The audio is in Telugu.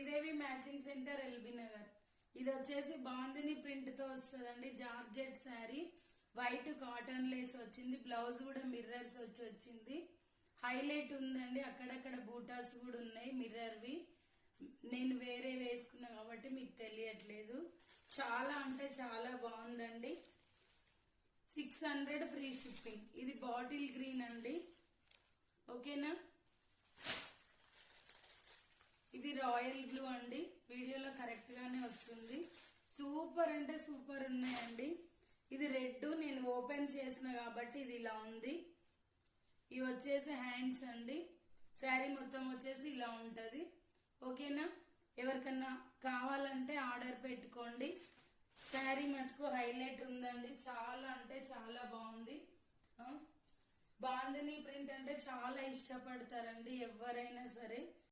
Sridevi matching centre LB Nagar. ఇది వచ్చేసి బాందిని ప్రింట్ తో వస్తుందండి. Georgette sari, white cotton lace వచ్చింది. బ్లౌజ్ కూడా మిర్రర్స్ వచ్చి వచ్చింది. హైలైట్ ఉందండి. అక్కడక్కడ బూటాస్ కూడా ఉన్నాయి మిర్రర్వి. నేను వేరే వేసుకున్నా కాబట్టి మీకు తెలియట్లేదు. చాలా అంటే చాలా బాగుందండి. 600 ఫ్రీ షిప్పింగ్. ఇది బాటిల్ గ్రీన్ అండి. ఓకేనా. ఇది రాయల్ బ్లూ అండి. వీడియోలో కరెక్ట్ గానే వస్తుంది. సూపర్ అంటే సూపర్ ఉన్నాయండి. ఇది రెడ్, నేను ఓపెన్ చేసిన కాబట్టి ఇది ఇలా ఉంది. ఇవి వచ్చేసి హ్యాండ్స్ అండి. శారీ మొత్తం వచ్చేసి ఇలా ఉంటది. ఓకేనా. ఎవరికన్నా కావాలంటే ఆర్డర్ పెట్టుకోండి. శారీ మటుకు హైలైట్ ఉందండి. చాలా అంటే చాలా బాగుంది. బాందిని ప్రింట్ అంటే చాలా ఇష్టపడతారండి ఎవరైనా సరే.